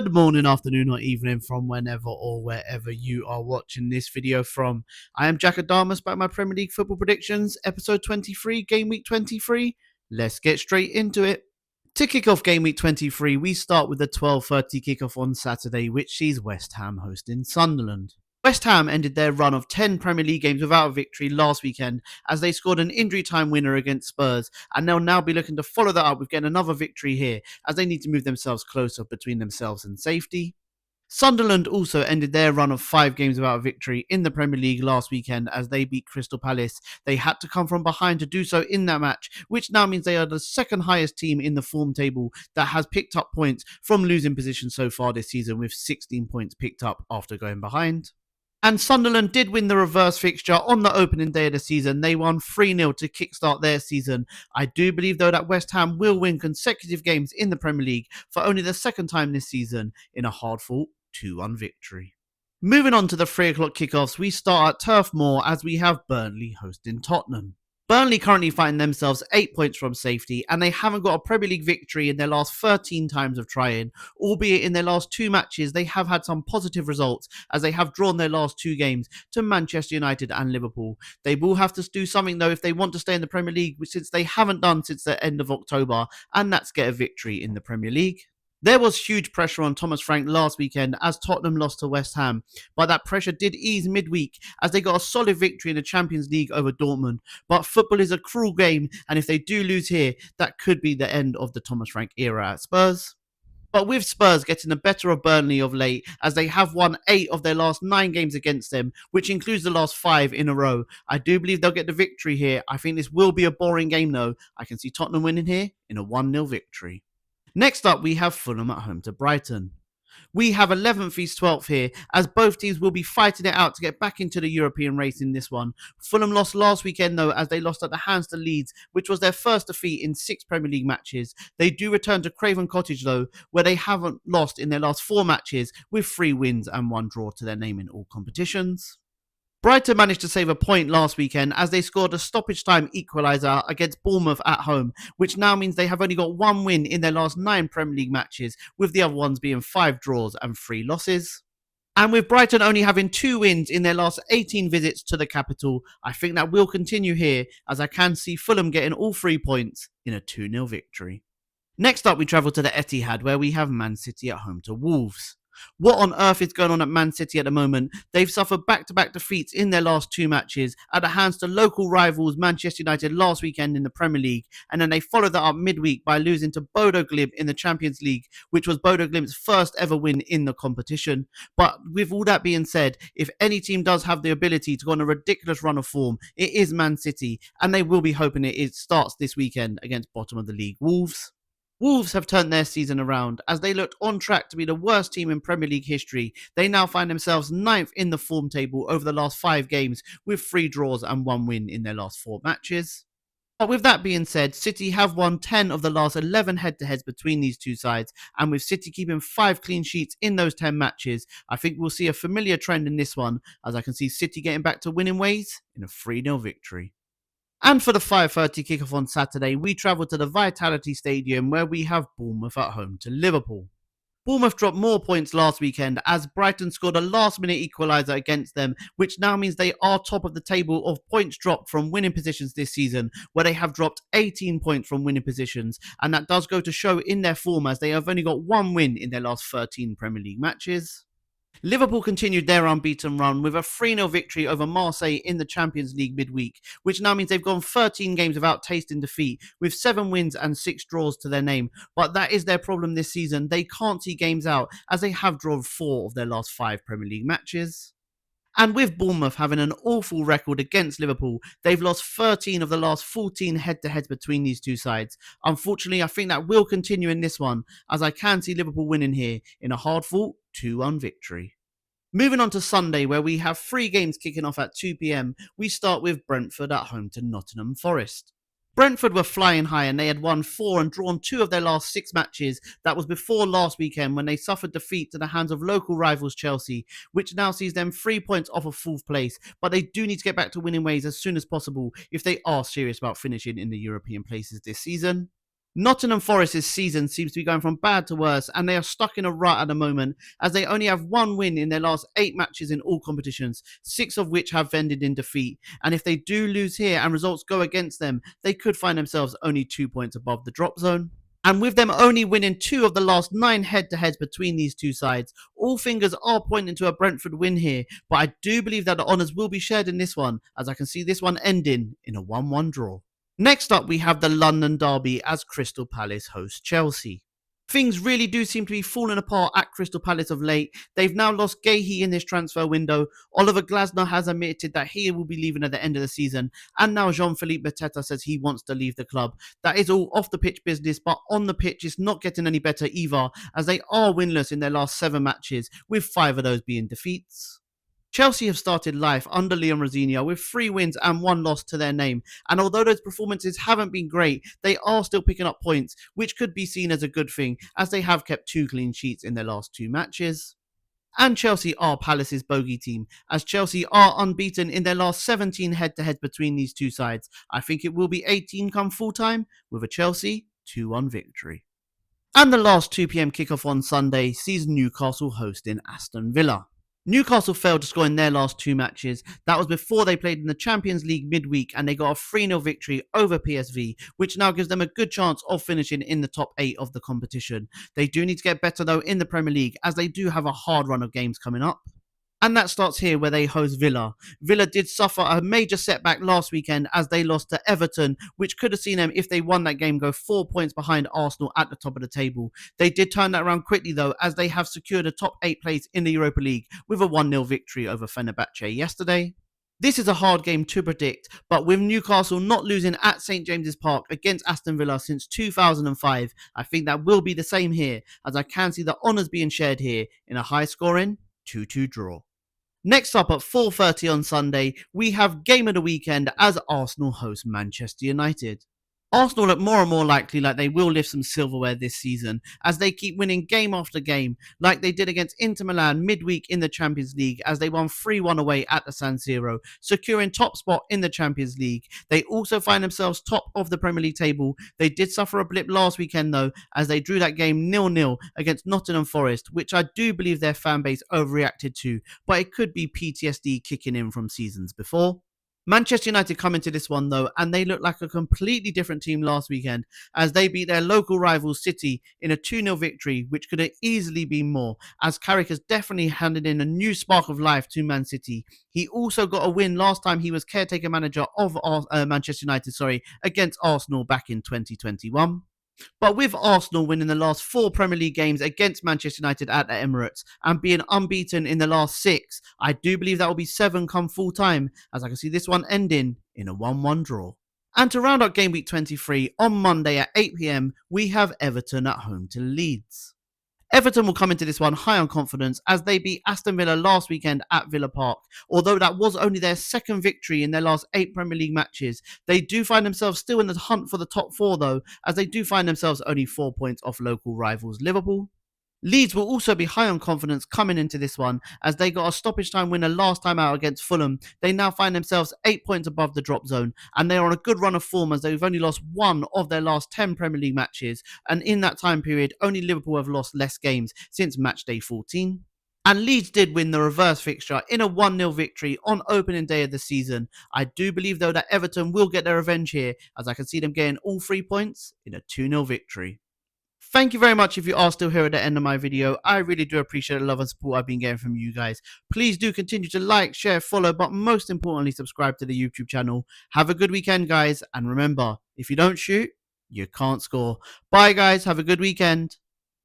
Good morning, afternoon, or evening from whenever or wherever you are watching this video from. I am Jack Adamus back with my Premier League football predictions, episode 23, game week 23. Let's get straight into it. To kick off game week 23, we start with the 12:30 kickoff on Saturday, which sees West Ham hosting Sunderland. West Ham ended their run of 10 Premier League games without a victory last weekend as they scored an injury time winner against Spurs, and they'll now be looking to follow that up with getting another victory here as they need to move themselves closer between themselves and safety. Sunderland also ended their run of 5 games without a victory in the Premier League last weekend as they beat Crystal Palace. They had to come from behind to do so in that match, which now means they are the second highest team in the form table that has picked up points from losing position so far this season, with 16 points picked up after going behind. And Sunderland did win the reverse fixture on the opening day of the season. They won 3-0 to kickstart their season. I do believe, though, that West Ham will win consecutive games in the Premier League for only the second time this season in a hard-fought 2-1 victory. Moving on to the 3 o'clock kickoffs, we start at Turf Moor as we have Burnley hosting Tottenham. Burnley currently find themselves 8 points from safety, and they haven't got a Premier League victory in their last 13 times of trying, albeit in their last 2 matches they have had some positive results as they have drawn their last 2 games to Manchester United and Liverpool. They will have to do something though if they want to stay in the Premier League, which since they haven't done since the end of October, and that's get a victory in the Premier League. There was huge pressure on Thomas Frank last weekend as Tottenham lost to West Ham, but that pressure did ease midweek as they got a solid victory in the Champions League over Dortmund. But football is a cruel game, and if they do lose here, that could be the end of the Thomas Frank era at Spurs. But with Spurs getting the better of Burnley of late, as they have won 8 of their last 9 games against them, which includes the last 5 in a row, I do believe they'll get the victory here. I think this will be a boring game though. I can see Tottenham winning here in a 1-0 victory. Next up, we have Fulham at home to Brighton. We have 11th v 12th here, as both teams will be fighting it out to get back into the European race in this one. Fulham lost last weekend though, as they lost at the hands to Leeds, which was their first defeat in 6 Premier League matches. They do return to Craven Cottage though, where they haven't lost in their last 4 matches, with 3 wins and 1 draw to their name in all competitions. Brighton managed to save a point last weekend as they scored a stoppage time equaliser against Bournemouth at home, which now means they have only got 1 win in their last 9 Premier League matches, with the other ones being 5 draws and 3 losses. And with Brighton only having 2 wins in their last 18 visits to the capital, I think that will continue here, as I can see Fulham getting all 3 points in a 2-0 victory. Next up, we travel to the Etihad, where we have Man City at home to Wolves. What on earth is going on at Man City at the moment? They've suffered back-to-back defeats in their last 2 matches at the hands to local rivals Manchester United last weekend in the Premier League, and then they followed that up midweek by losing to Bodo Glimt in the Champions League, which was Bodo Glimt's first ever win in the competition. But with all that being said, if any team does have the ability to go on a ridiculous run of form, it is Man City, and they will be hoping it starts this weekend against bottom of the league Wolves. Wolves have turned their season around as they looked on track to be the worst team in Premier League history. They now find themselves 9th in the form table over the last 5 games, with 3 draws and 1 win in their last 4 matches. But with that being said, City have won 10 of the last 11 head-to-heads between these two sides, and with City keeping 5 clean sheets in those 10 matches, I think we'll see a familiar trend in this one, as I can see City getting back to winning ways in a 3-0 victory. And for the 5:30 kickoff on Saturday, we travel to the Vitality Stadium where we have Bournemouth at home to Liverpool. Bournemouth dropped more points last weekend as Brighton scored a last-minute equaliser against them, which now means they are top of the table of points dropped from winning positions this season, where they have dropped 18 points from winning positions, and that does go to show in their form as they have only got 1 win in their last 13 Premier League matches. Liverpool continued their unbeaten run with a 3-0 victory over Marseille in the Champions League midweek, which now means they've gone 13 games without tasting defeat, with 7 wins and 6 draws to their name. But that is their problem this season. They can't see games out as they have drawn 4 of their last 5 Premier League matches. And with Bournemouth having an awful record against Liverpool, they've lost 13 of the last 14 head-to-heads between these two sides. Unfortunately, I think that will continue in this one, as I can see Liverpool winning here in a hard-fought 2-1 victory. Moving on to Sunday, where we have 3 games kicking off at 2 p.m, we start with Brentford at home to Nottingham Forest. Brentford were flying high and they had won 4 and drawn 2 of their last 6 matches. That was before last weekend when they suffered defeat to the hands of local rivals Chelsea, which now sees them 3 points off of 4th place. But they do need to get back to winning ways as soon as possible if they are serious about finishing in the European places this season. Nottingham Forest's season seems to be going from bad to worse, and they are stuck in a rut at the moment as they only have one win in their last 8 matches in all competitions, 6 of which have ended in defeat. And if they do lose here and results go against them, they could find themselves only 2 points above the drop zone. And with them only winning 2 of the last 9 head-to-heads between these two sides, all fingers are pointing to a Brentford win here, but I do believe that the honours will be shared in this one, as I can see this one ending in a 1-1 draw. Next up, we have the London Derby as Crystal Palace host Chelsea. Things really do seem to be falling apart at Crystal Palace of late. They've now lost Gahey in this transfer window. Oliver Glasner has admitted that he will be leaving at the end of the season. And now Jean-Philippe Mateta says he wants to leave the club. That is all off the pitch business, but on the pitch it's not getting any better either, as they are winless in their last 7 matches, with 5 of those being defeats. Chelsea have started life under Leon Rosenior with 3 wins and 1 loss to their name, and although those performances haven't been great, they are still picking up points, which could be seen as a good thing, as they have kept 2 clean sheets in their last 2 matches. And Chelsea are Palace's bogey team, as Chelsea are unbeaten in their last 17 head-to-head between these two sides. I think it will be 18 come full-time, with a Chelsea 2-1 victory. And the last 2 PM kickoff on Sunday sees Newcastle hosting Aston Villa. Newcastle failed to score in their last 2 matches. That was before they played in the Champions League midweek, and they got a 3-0 victory over PSV, which now gives them a good chance of finishing in the top 8 of the competition. They do need to get better though in the Premier League, as they do have a hard run of games coming up. And that starts here where they host Villa. Villa did suffer a major setback last weekend as they lost to Everton, which could have seen them, if they won that game, go 4 points behind Arsenal at the top of the table. They did turn that around quickly though, as they have secured a top 8 place in the Europa League with a 1-0 victory over Fenerbahce yesterday. This is a hard game to predict, but with Newcastle not losing at St James's Park against Aston Villa since 2005, I think that will be the same here, as I can see the honours being shared here in a high-scoring 2-2 draw. Next up at 4:30 on Sunday, we have game of the weekend as Arsenal host Manchester United. Arsenal look more and more likely like they will lift some silverware this season, as they keep winning game after game, like they did against Inter Milan midweek in the Champions League, as they won 3-1 away at the San Siro, securing top spot in the Champions League. They also find themselves top of the Premier League table. They did suffer a blip last weekend though, as they drew that game 0-0 against Nottingham Forest, which I do believe their fan base overreacted to, but it could be PTSD kicking in from seasons before. Manchester United come into this one though, and they look like a completely different team last weekend, as they beat their local rival City in a 2-0 victory, which could have easily been more, as Carrick has definitely handed in a new spark of life to Man City. He also got a win last time he was caretaker manager of Manchester United, against Arsenal back in 2021. But with Arsenal winning the last 4 Premier League games against Manchester United at the Emirates and being unbeaten in the last 6, I do believe that will be 7 come full time, as I can see this one ending in a 1-1 draw. And to round out game week 23, on Monday at 8 PM, we have Everton at home to Leeds. Everton will come into this one high on confidence, as they beat Aston Villa last weekend at Villa Park. Although that was only their 2nd victory in their last 8 Premier League matches, they do find themselves still in the hunt for the top 4 though, as they do find themselves only 4 points off local rivals Liverpool. Leeds will also be high on confidence coming into this one, as they got a stoppage time winner last time out against Fulham. They now find themselves 8 points above the drop zone, and they are on a good run of form, as they've only lost 1 of their last 10 Premier League matches, and in that time period only Liverpool have lost less games since match day 14. And Leeds did win the reverse fixture in a 1-0 victory on opening day of the season. I do believe though that Everton will get their revenge here, as I can see them getting all 3 points in a 2-0 victory. Thank you very much if you are still here at the end of my video. I really do appreciate the love and support I've been getting from you guys. Please do continue to like, share, follow, but most importantly, subscribe to the YouTube channel. Have a good weekend, guys. And remember, if you don't shoot, you can't score. Bye, guys. Have a good weekend.